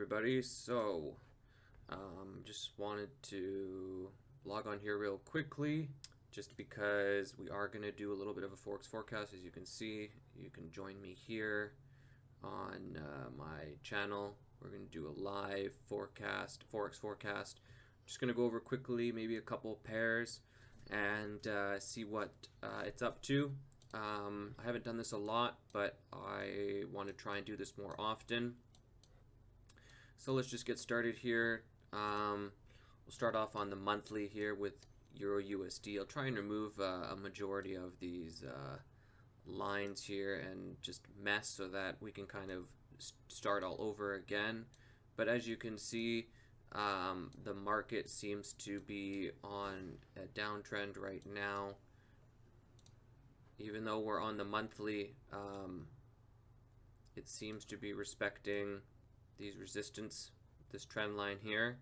everybody. So just wanted to log on here real quickly just because we are going to do a little bit of a Forex Forecast. As you can see, you can join me here on my channel. We're going to do a live forecast, Forex Forecast. Just going to go over quickly maybe a couple pairs and see what it's up to. I haven't done this a lot, but I want to try and do this more often. So let's just get started here. We'll start off on the monthly here with EUR-USD. I'll try and remove a majority of these lines here and just mess so that we can kind of start all over again. But as you can see, the market seems to be on a downtrend right now. Even though we're on the monthly, it seems to be respecting these resistance, this trend line here.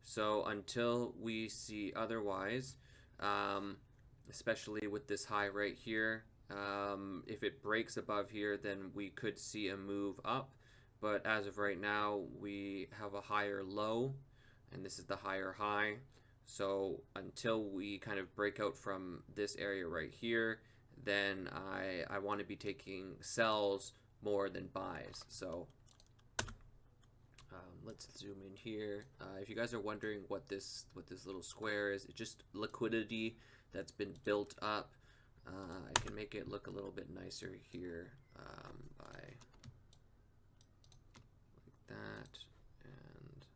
So until we see otherwise, especially with this high right here, if it breaks above here, then we could see a move up. But as of right now, we have a higher low, and this is the higher high. So until we kind of break out from this area right here, then I want to be taking sells more than buys. So let's zoom in here. If you guys are wondering what this little square is, it's just liquidity that's been built up. I can make it look a little bit nicer here by like that, and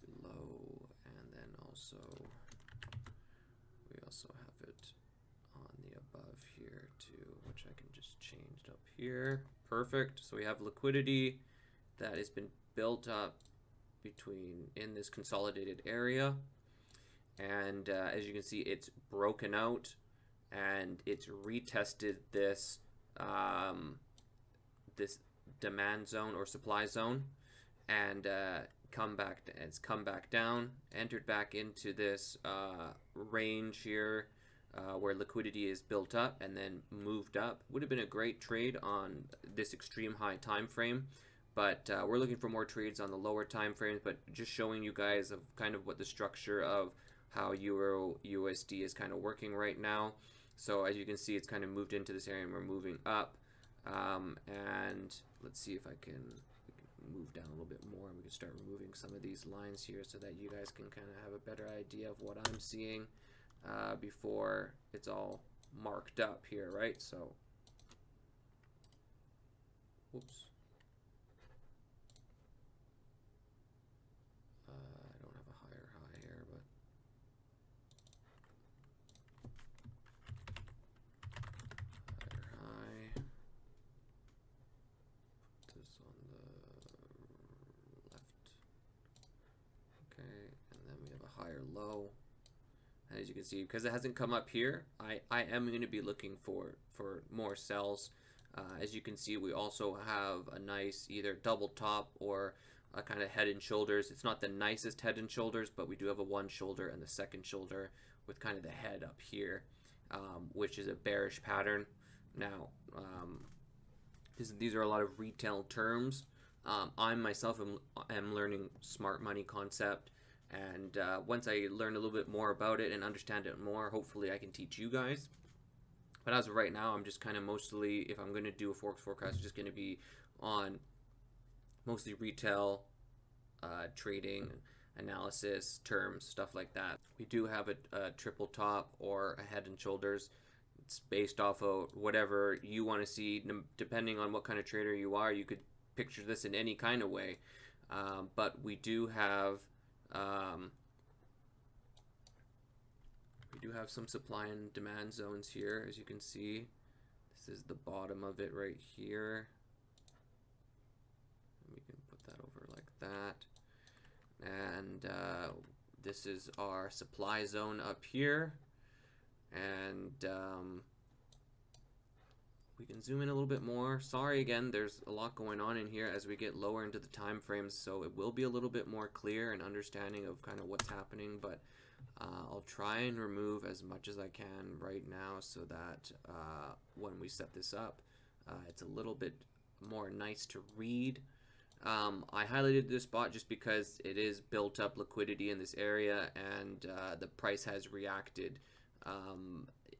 below, and then also we also have it on the above here too, which I can just change up here. Perfect. So we have liquidity that has been built up in this consolidated area, and as you can see, it's broken out and it's retested this this demand zone or supply zone, and it's come back down, entered back into this range here where liquidity is built up, and then moved up. Would have been a great trade on this extreme high time frame, but we're looking for more trades on the lower time frames. But just showing you guys of kind of what the structure of how EUR-USD is kind of working right now. So as you can see, it's kind of moved into this area and we're moving up, and let's see if I can move down a little bit more, and we can start removing some of these lines here so that you guys can kind of have a better idea of what I'm seeing before it's all marked up here, right? So whoops, I don't have a higher high here, but higher high, put this on the left, okay, and then we have a higher low. And as you can see, because it hasn't come up here, I am going to be looking for more sells. As you can see, we also have a nice either double top or a kind of head and shoulders. It's not the nicest head and shoulders, but we do have a one shoulder and the second shoulder with kind of the head up here, which is a bearish pattern. Now, these are a lot of retail terms. I myself am learning smart money concept. And once I learn a little bit more about it and understand it more, hopefully I can teach you guys. But as of right now, I'm just kind of mostly, if I'm going to do a Forex forecast, it's just going to be on mostly retail trading, analysis, terms, stuff like that. We do have a triple top or a head and shoulders. It's based off of whatever you want to see. Depending on what kind of trader you are, you could picture this in any kind of way. But we do have some supply and demand zones here. As you can see, this is the bottom of it right here. We can put that over like that, and this is our supply zone up here, and we can zoom in a little bit more. Sorry again, there's a lot going on in here as we get lower into the time frames, so it will be a little bit more clear and understanding of kind of what's happening, but I'll try and remove as much as I can right now so that when we set this up, it's a little bit more nice to read. I highlighted this spot just because it is built up liquidity in this area, and the price has reacted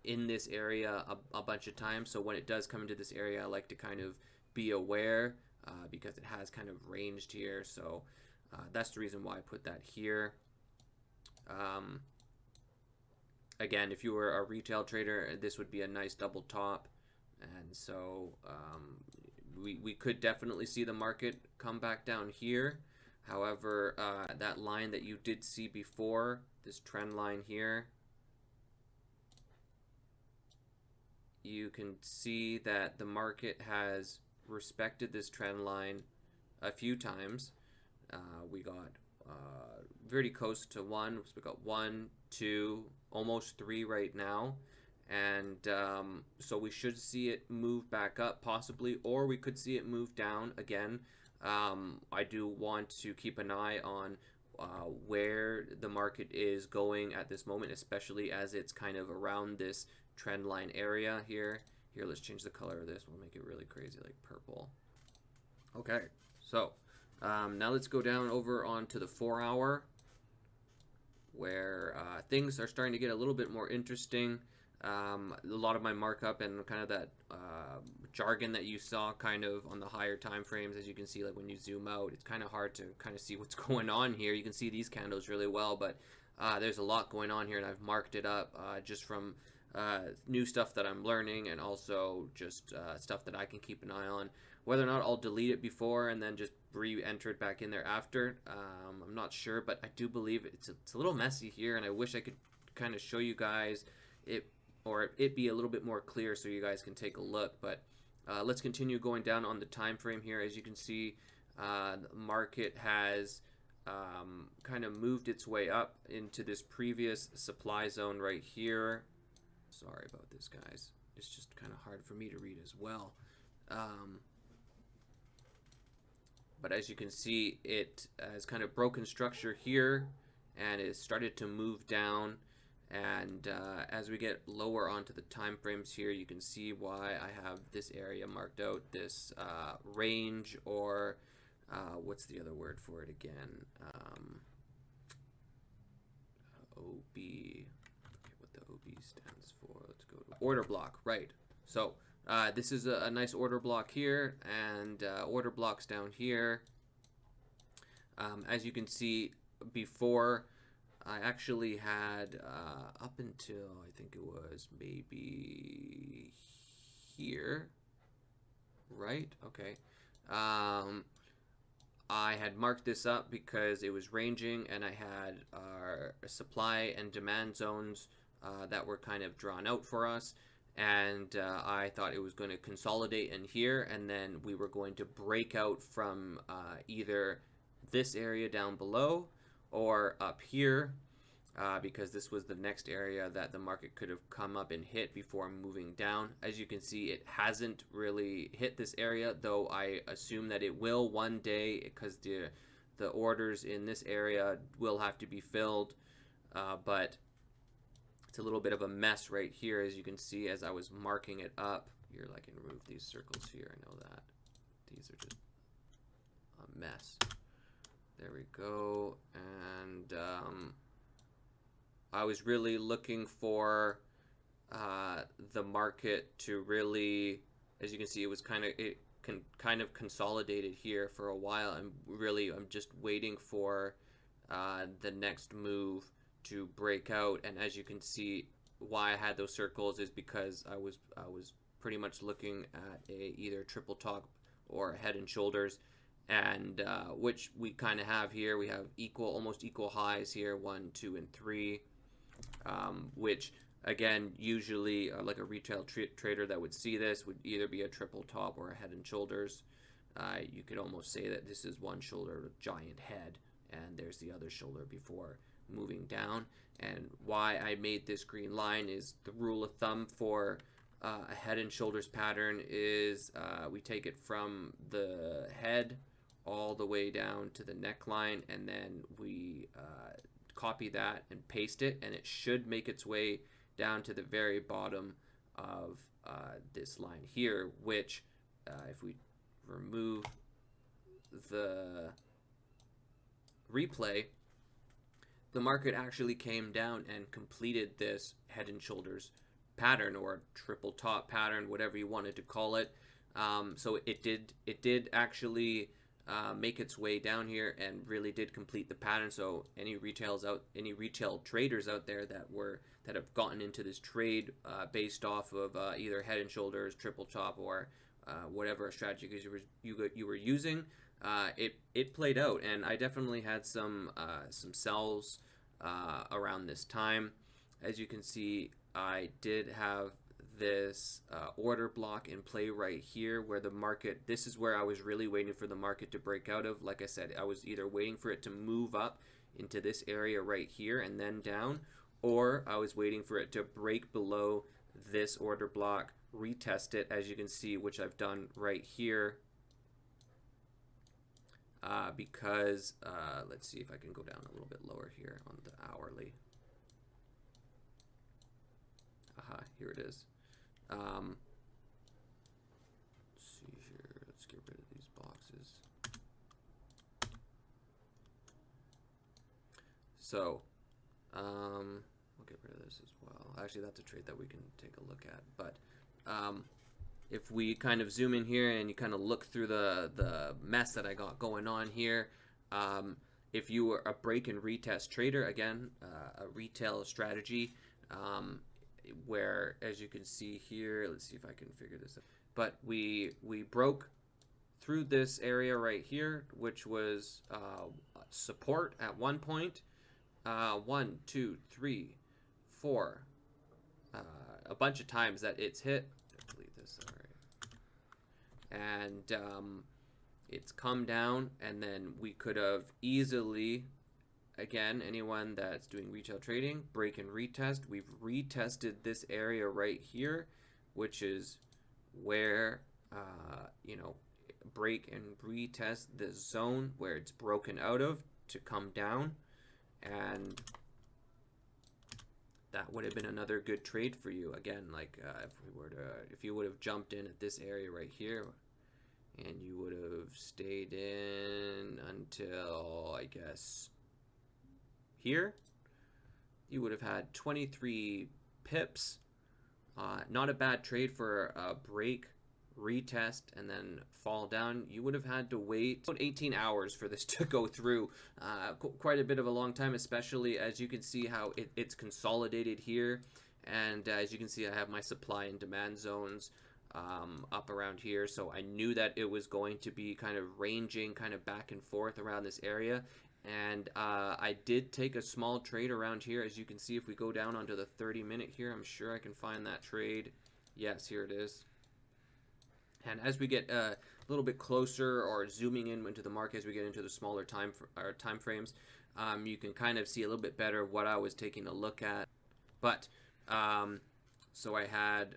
in this area a bunch of times. So when it does come into this area, I like to kind of be aware because it has kind of ranged here. So that's the reason why I put that here. Again, if you were a retail trader, this would be a nice double top, and so we could definitely see the market come back down here. However, that line that you did see before, this trend line here, you can see that the market has respected this trend line a few times. We got very close to 1. So we got 1, 2, almost 3 right now. And so we should see it move back up possibly, or we could see it move down again. I do want to keep an eye on where the market is going at this moment, especially as it's kind of around this trend line area here. Here, let's change the color of this. We'll make it really crazy, like purple. Okay, so now let's go down over onto the 4-hour, where things are starting to get a little bit more interesting. A lot of my markup and kind of that jargon that you saw kind of on the higher time frames, as you can see, like when you zoom out, it's kind of hard to kind of see what's going on here. You can see these candles really well, but there's a lot going on here, and I've marked it up just from new stuff that I'm learning, and also just stuff that I can keep an eye on. Whether or not I'll delete it before and then just re-enter it back in there after, I'm not sure, but I do believe it's a little messy here, and I wish I could kind of show you guys it, or it be a little bit more clear so you guys can take a look. But let's continue going down on the time frame here. As you can see, the market has kind of moved its way up into this previous supply zone right here. Sorry about this, guys. It's just kind of hard for me to read as well. But as you can see, it has kind of broken structure here, and it started to move down. And as we get lower onto the time frames here, you can see why I have this area marked out, this range, or what's the other word for it again? OB. Okay, what the OB stands for. Let's go to order block, right. So this is a nice order block here, and order blocks down here. As you can see, before I actually had up until I think it was maybe here, right? Okay. I had marked this up because it was ranging, and I had our supply and demand zones that were kind of drawn out for us. And I thought it was going to consolidate in here, and then we were going to break out from either this area down below or up here, because this was the next area that the market could have come up and hit before moving down. As you can see, it hasn't really hit this area, though I assume that it will one day, because the orders in this area will have to be filled, but it's a little bit of a mess right here, as you can see, as I was marking it up. Here, I can remove these circles here. I know that. These are just a mess. There we go. And I was really looking for the market to really, as you can see, it was kind of consolidated here for a while, and really I'm just waiting for the next move to break out. And as you can see, why I had those circles is because I was pretty much looking at either triple top or a head and shoulders, and which we kind of have here. We have almost equal highs here, 1, 2, and 3, which again, usually like a retail trader that would see this would either be a triple top or a head and shoulders. You could almost say that this is one shoulder with giant head, and there's the other shoulder before moving down. And why I made this green line is the rule of thumb for a head and shoulders pattern is we take it from the head all the way down to the neckline, and then we copy that and paste it, and it should make its way down to the very bottom of this line here, which if we remove the replay, the market actually came down and completed this head and shoulders pattern, or triple top pattern, whatever you wanted to call it. So it did actually make its way down here and really did complete the pattern. So any retail traders out there that have gotten into this trade based off of either head and shoulders, triple top, or whatever strategy you were using, it played out. And I definitely had some sells around this time. As you can see, I did have this order block in play right here, where the market, this is where I was really waiting for the market to break out of. Like I said, I was either waiting for it to move up into this area right here and then down, or I was waiting for it to break below this order block, retest it, as you can see, which I've done right here. Because let's see if I can go down a little bit lower here on the hourly. Here it is. Let's see here. Let's get rid of these boxes. So, we'll get rid of this as well. Actually, that's a trade that we can take a look at. But if we kind of zoom in here and you kind of look through the mess that I got going on here, if you were a break and retest trader, again, a retail strategy, where, as you can see here, let's see if I can figure this out. But we broke through this area right here, which was support at one point. 1, 2, 3, 4, a bunch of times that it's hit. Delete this, all right. And it's come down, and then we could have easily, again, anyone that's doing retail trading, break and retest. We've retested this area right here, which is where, you know, break and retest this zone where it's broken out of to come down. And that would have been another good trade for you. Again, like if you would have jumped in at this area right here, and you would have stayed in until, I guess, here, you would have had 23 pips. Not a bad trade for a break, retest, and then fall down. You would have had to wait about 18 hours for this to go through. Quite a bit of a long time, especially as you can see how it's consolidated here. And as you can see, I have my supply and demand zones up around here. So I knew that it was going to be kind of ranging kind of back and forth around this area. And I did take a small trade around here. As you can see, if we go down onto the 30-minute here, I'm sure I can find that trade. Yes, here it is. And as we get a little bit closer, or zooming in into the market, as we get into the smaller time frames, you can kind of see a little bit better what I was taking a look at. But so I had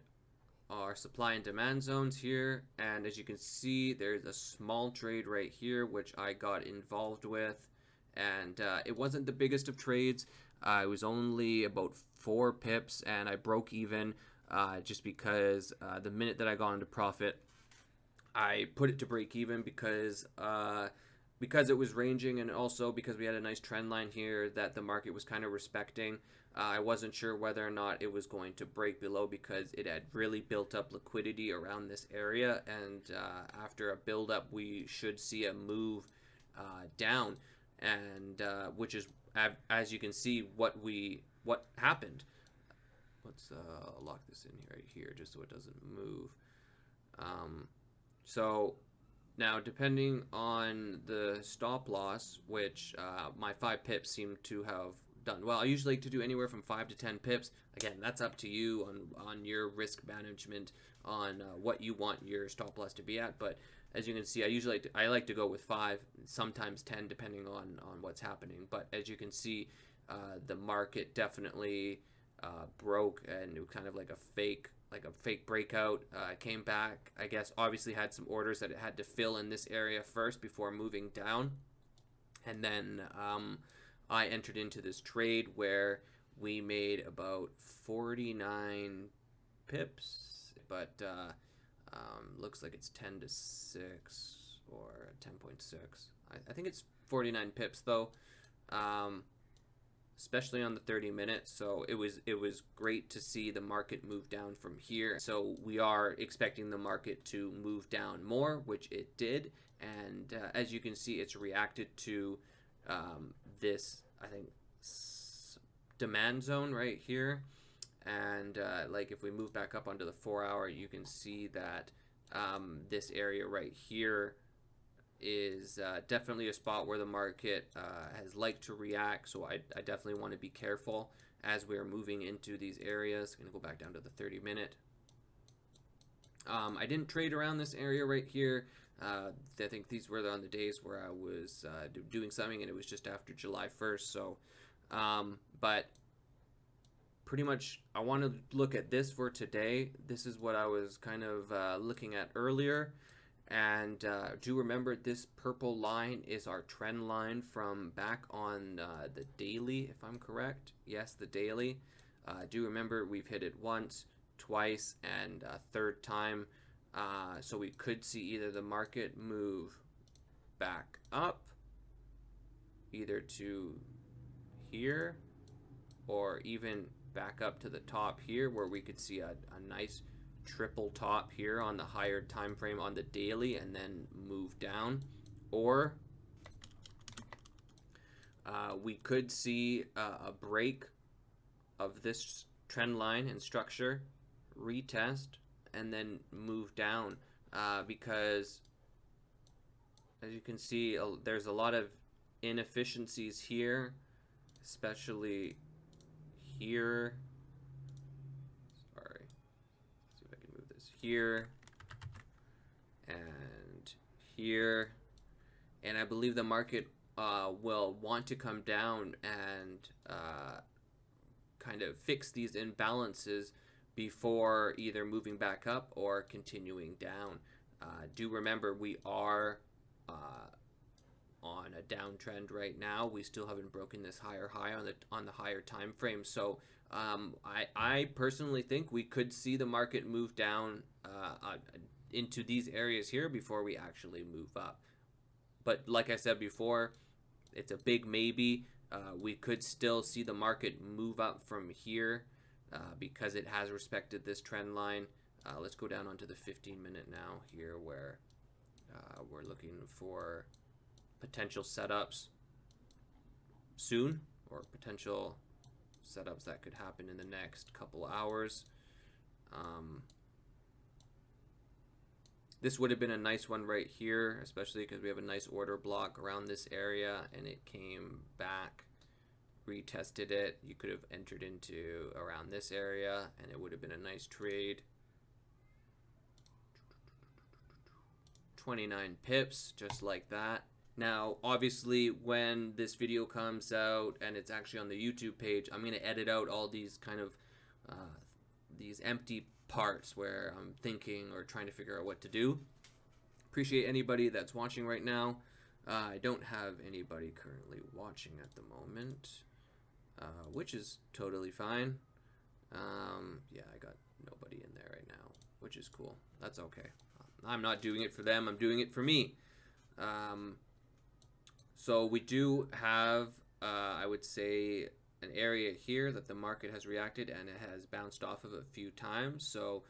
our supply and demand zones here, and as you can see, there's a small trade right here which I got involved with, and it wasn't the biggest of trades. It was only about 4 pips, and I broke even just because the minute that I got into profit, I put it to break even because it was ranging, and also because we had a nice trend line here that the market was kind of respecting. I wasn't sure whether or not it was going to break below, because it had really built up liquidity around this area, and after a build up, we should see a move down, and which is, as you can see, what happened. Let's lock this in right here just so it doesn't move. So now, depending on the stop loss, which my 5 pips seem to have done well. I usually like to do anywhere from 5 to 10 pips. Again, that's up to you on your risk management, on what you want your stop loss to be at. But as you can see, I like to go with 5, sometimes 10, depending on what's happening. But as you can see, the market definitely broke, and it was kind of like a fake breakout. Came back, I guess, obviously had some orders that it had to fill in this area first before moving down, and then I entered into this trade where we made about 49 pips, but looks like it's 10 to 6. or 10.6. I think it's 49 pips though, especially on the 30-minute. So it was great to see the market move down from here. So we are expecting the market to move down more, which it did. And as you can see, it's reacted to this, I think, demand zone right here. And like if we move back up onto the 4-hour, you can see that this area right here is definitely a spot where the market has liked to react. So I definitely want to be careful as we're moving into these areas. I'm going to go back down to the 30-minute. I didn't trade around this area right here. I think these were on the days where I was doing something, and it was just after July 1st. So, but pretty much I want to look at this for today. This is what I was kind of looking at earlier. And do remember, this purple line is our trend line from back on the daily, if I'm correct. Yes, the daily. Do remember we've hit it once, twice, and a third time. So we could see either the market move back up, either to here, or even back up to the top here, where we could see a nice triple top here on the higher time frame on the daily, and then move down. Or we could see a break of this trend line and structure, retest, and then move down, because as you can see, there's a lot of inefficiencies here, especially here. Sorry, see if I can move this here and here. And I believe the market will want to come down and kind of fix these imbalances before either moving back up or continuing down. Do remember, we are on a downtrend right now. We still haven't broken this higher high on the higher time frame. So I personally think we could see the market move down into these areas here before we actually move up. But like I said before, it's a big maybe. We could still see the market move up from here because it has respected this trend line. Let's go down onto the 15-minute now here, where we're looking for potential setups soon, or potential setups that could happen in the next couple hours. This would have been a nice one right here, especially because we have a nice order block around this area, and it came back, retested it. You could have entered into around this area, and it would have been a nice trade. 29 pips, just like that. Now, obviously, when this video comes out and it's actually on the YouTube page, I'm going to edit out all these kind of these empty parts where I'm thinking or trying to figure out what to do. Appreciate anybody that's watching right now. I don't have anybody currently watching at the moment, which is totally fine. Yeah, I got nobody in there right now, which is cool. That's okay. I'm not doing it for them. I'm doing it for me. So we do have, I would say, an area here that the market has reacted, and it has bounced off of a few times. So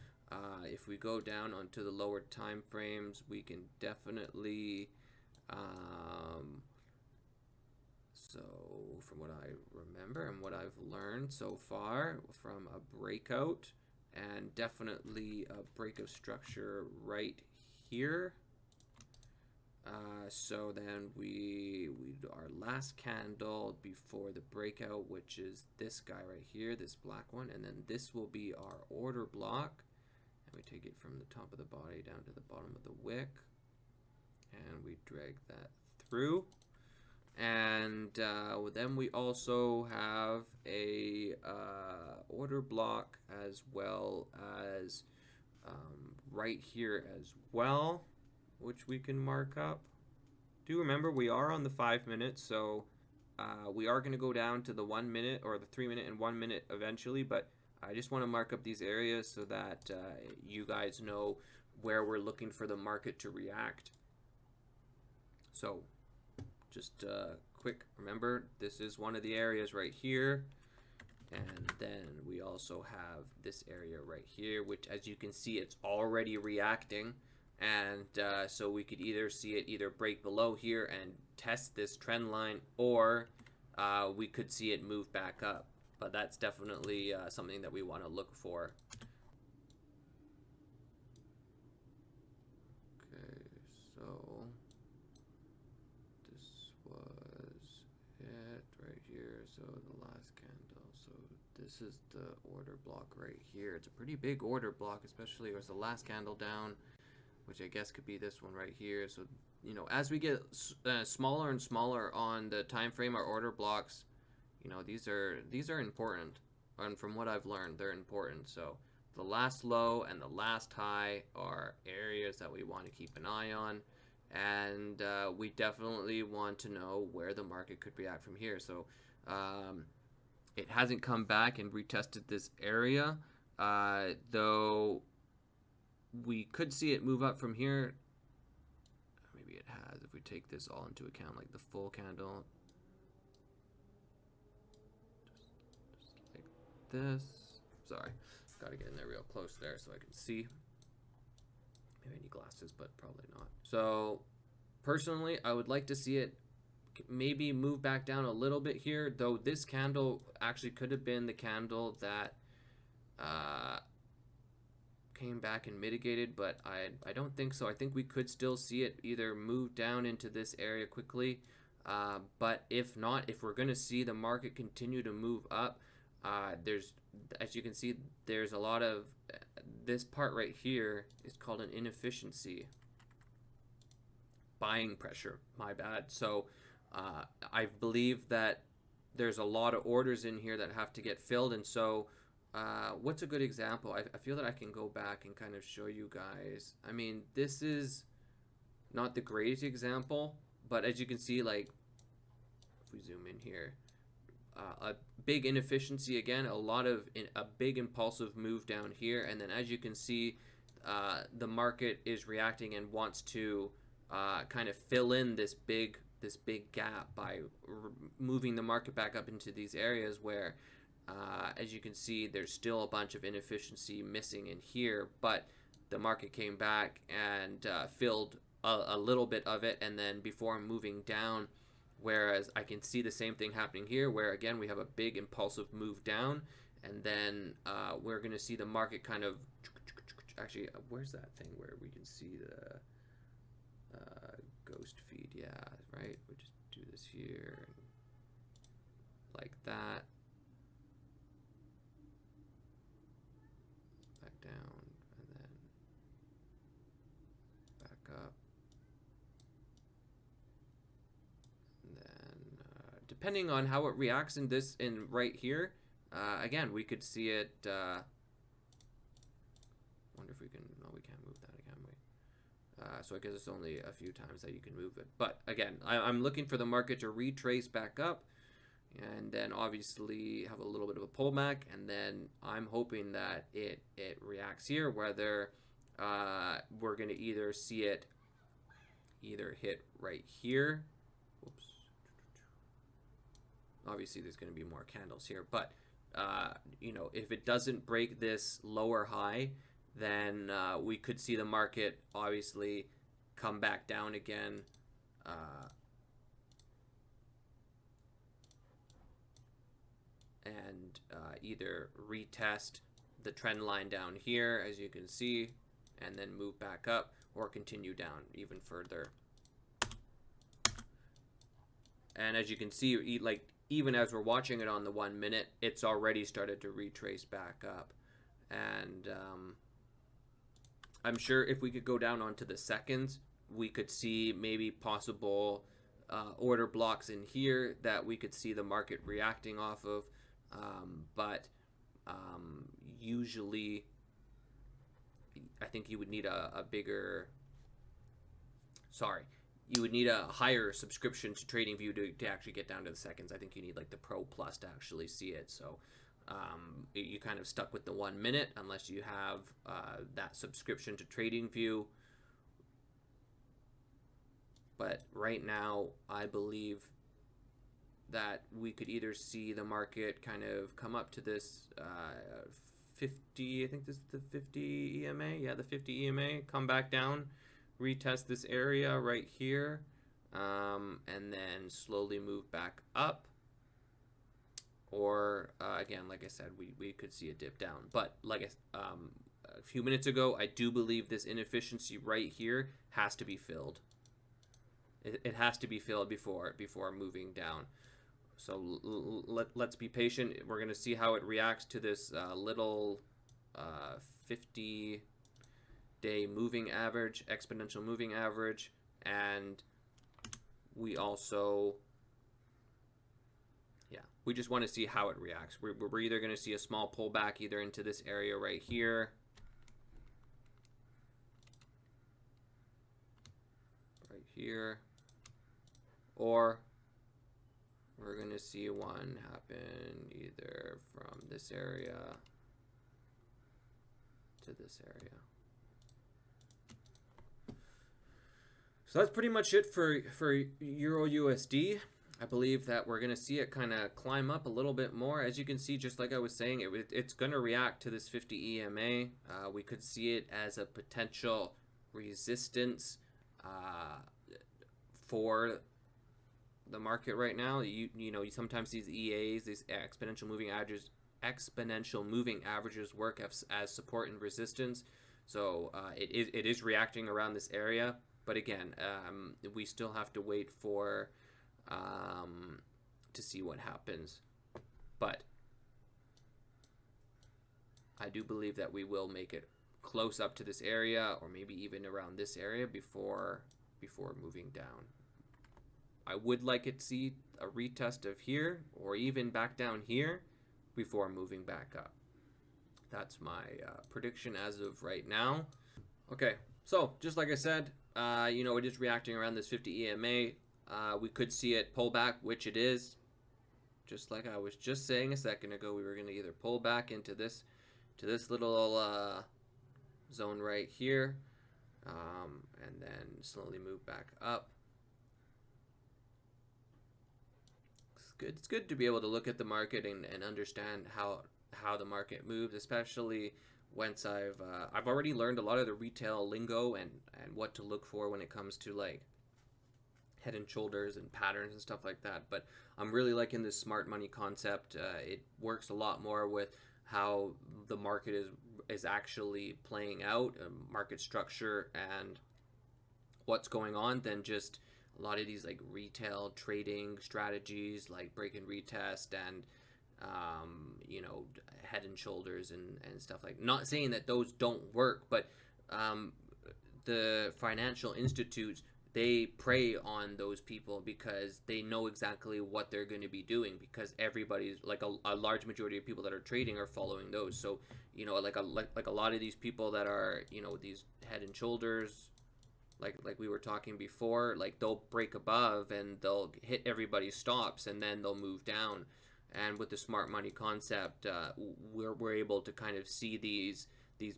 if we go down onto the lower time frames, we can definitely, so from what I remember and what I've learned so far from a breakout, and definitely a break of structure right here. So then we our last candle before the breakout, which is this guy right here, this black one, and then this will be our order block, and we take it from the top of the body down to the bottom of the wick, and we drag that through. And then we also have a order block as well as right here as well, which we can mark up. Do remember, we are on the 5 minutes, so we are going to go down to the 1 minute or the 3 minute and 1 minute eventually, but I just want to mark up these areas so that you guys know where we're looking for the market to react. So just quick, remember this is one of the areas right here, and then we also have this area right here, which as you can see it's already reacting, and so we could either see it either break below here and test this trend line, or we could see it move back up, but that's definitely something that we want to look for. Okay, so this was it right here. So the last candle. So this is the order block right here. It's a pretty big order block, especially as the last candle down, which I guess could be this one right here. So, you know, as we get smaller and smaller on the time frame, our order blocks, you know, these are important, and from what I've learned, they're important. So the last low and the last high are areas that we want to keep an eye on, and we definitely want to know where the market could react from here. So it hasn't come back and retested this area, though we could see it move up from here. Maybe it has, if we take this all into account, like the full candle. Just like this. Sorry, gotta get in there real close there so I can see. Maybe I need glasses, but probably not. So personally, I would like to see it maybe move back down a little bit here, though this candle actually could have been the candle that came back and mitigated, but I don't think so. I think we could still see it either move down into this area quickly, but if not, if we're going to see the market continue to move up, there's, as you can see, there's a lot of this part right here is called an inefficiency. Buying pressure, my bad. So I believe that there's a lot of orders in here that have to get filled, and so what's a good example? I feel that I can go back and kind of show you guys. I mean, this is not the greatest example, but as you can see, like, if we zoom in here, a big inefficiency again, a big impulsive move down here, and then as you can see, the market is reacting and wants to kind of fill in this big gap by moving the market back up into these areas where as you can see, there's still a bunch of inefficiency missing in here, but the market came back and filled a little bit of it, and then before moving down, whereas I can see the same thing happening here, where again we have a big impulsive move down, and then we're going to see the market kind of, actually, where's that thing where we can see the ghost feed? Yeah, right, we just do this here, like that. Down and then back up, and then depending on how it reacts in this, in right here, again we could see it. Wonder if we can. No, we can't move that, can we? So I guess it's only a few times that you can move it. But again, I'm looking for the market to retrace back up, and then obviously have a little bit of a pullback, and then I'm hoping that it reacts here, whether we're going to either see it either hit right here. Whoops. Obviously there's going to be more candles here, but you know, if it doesn't break this lower high, then we could see the market obviously come back down again. And either retest the trend line down here, as you can see, and then move back up, or continue down even further. And as you can see, like, even as we're watching it on the 1 minute, it's already started to retrace back up. And I'm sure if we could go down onto the seconds, we could see maybe possible order blocks in here that we could see the market reacting off of. But usually I think you would need a bigger, you would need a higher subscription to TradingView to actually get down to the seconds. I think you need like the Pro Plus to actually see it. So you kind of stuck with the 1 minute unless you have that subscription to TradingView. But right now, I believe that we could either see the market kind of come up to this 50, I think this is the 50 EMA, yeah, the 50 EMA, come back down, retest this area right here, and then slowly move back up. Or again, like I said, we could see a dip down. But like a few minutes ago, I do believe this inefficiency right here has to be filled. It has to be filled before moving down. So let's be patient. We're going to see how it reacts to this little 50-day moving average, exponential moving average, and we also, yeah, we just want to see how it reacts. We're either going to see a small pullback either into this area right here, or we're going to see one happen either from this area to this area. So that's pretty much it for EUR-USD. I believe that we're going to see it kind of climb up a little bit more. As you can see, just like I was saying, it's going to react to this 50 EMA. We could see it as a potential resistance for the market right now. You know, sometimes these EAs, these exponential moving averages work as support and resistance. So it is reacting around this area, but again, we still have to wait for to see what happens. But I do believe that we will make it close up to this area, or maybe even around this area before moving down. I would like it to see a retest of here, or even back down here, before moving back up. That's my prediction as of right now. Okay, so just like I said, you know, it is reacting around this 50 EMA. We could see it pull back, which it is. Just like I was just saying a second ago, we were going to either pull back into this little zone right here, and then slowly move back up. It's good to be able to look at the market and understand how the market moves, especially once I've already learned a lot of the retail lingo and what to look for when it comes to like head and shoulders and patterns and stuff like that. But I'm really liking this smart money concept. It works a lot more with how the market is actually playing out, market structure and what's going on, than just a lot of these like retail trading strategies like break and retest and you know, head and shoulders and stuff like. Not saying that those don't work, but the financial institutes, they prey on those people because they know exactly what they're going to be doing, because everybody's like a large majority of people that are trading are following those. So you know, like a lot of these people that are, you know, these head and shoulders, like we were talking before, like they'll break above and they'll hit everybody's stops and then they'll move down. And with the smart money concept, we're able to kind of see these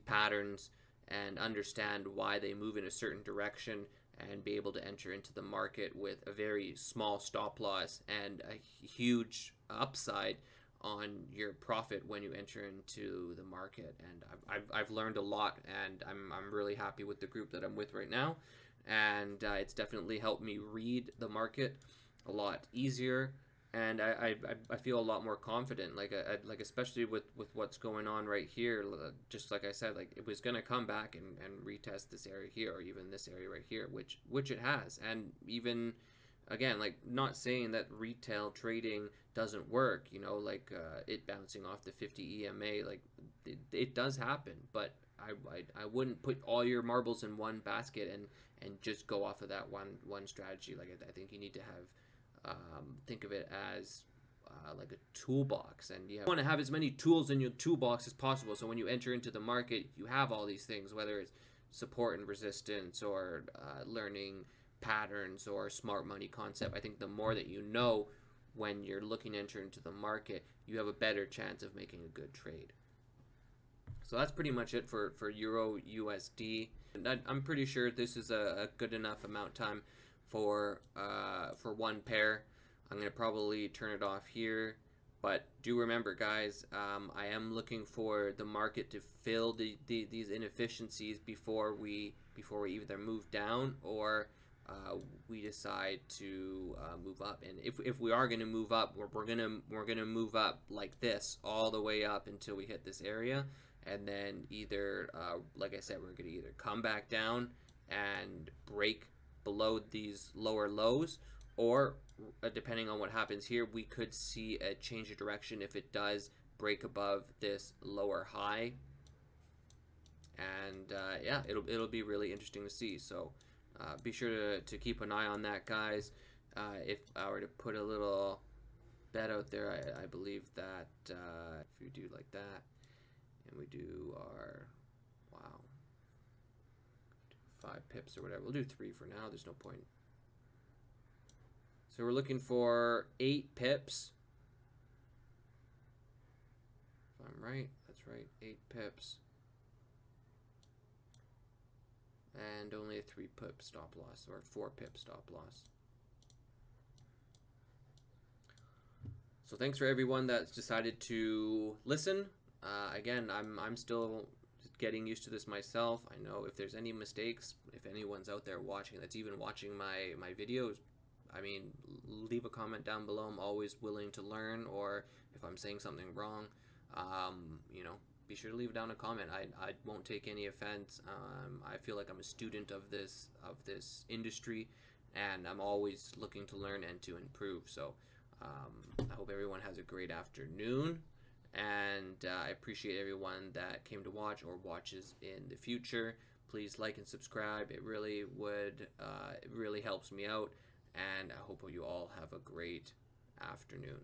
patterns and understand why they move in a certain direction, and be able to enter into the market with a very small stop loss and a huge upside on your profit when you enter into the market. And I've learned a lot, and I'm really happy with the group that I'm with right now, and it's definitely helped me read the market a lot easier, and I feel a lot more confident, like especially with what's going on right here. Just like I said, like it was gonna come back and retest this area here, or even this area right here, which it has. And even again, like, not saying that retail trading doesn't work, you know, like it bouncing off the 50 EMA, like it does happen, but I wouldn't put all your marbles in one basket and just go off of that one strategy. Like I think you need to have think of it as like a toolbox, and you want to have as many tools in your toolbox as possible, so when you enter into the market you have all these things, whether it's support and resistance, or learning patterns, or smart money concept. I think the more that you know when you're looking to enter into the market, you have a better chance of making a good trade. So that's pretty much it for EUR-USD. And I'm pretty sure this is a good enough amount of time for one pair. I'm going to probably turn it off here. But do remember, guys, I am looking for the market to fill these inefficiencies before we either move down or we decide to move up. And if we are going to move up, we're gonna move up like this all the way up until we hit this area, and then either like I said, we're going to either come back down and break below these lower lows, or depending on what happens here, we could see a change of direction if it does break above this lower high. And yeah, it'll be really interesting to see. So be sure to keep an eye on that, guys. If I were to put a little bet out there, I believe that if we do like that, and we do our, wow, 5 pips or whatever, we'll do 3 for now. There's no point. So we're looking for 8 pips. If I'm right, that's right, 8 pips. And only a 3 pip stop loss, or 4 pip stop loss. So thanks for everyone that's decided to listen. Again, I'm still getting used to this myself. I know if there's any mistakes, if anyone's out there watching that's even watching my videos, I mean, leave a comment down below. I'm always willing to learn, or if I'm saying something wrong, you know, be sure to leave down a comment. I won't take any offense. I feel like I'm a student of this industry, and I'm always looking to learn and to improve. So I hope everyone has a great afternoon, and I appreciate everyone that came to watch or watches in the future. Please like and subscribe. It really would, it really helps me out, and I hope you all have a great afternoon.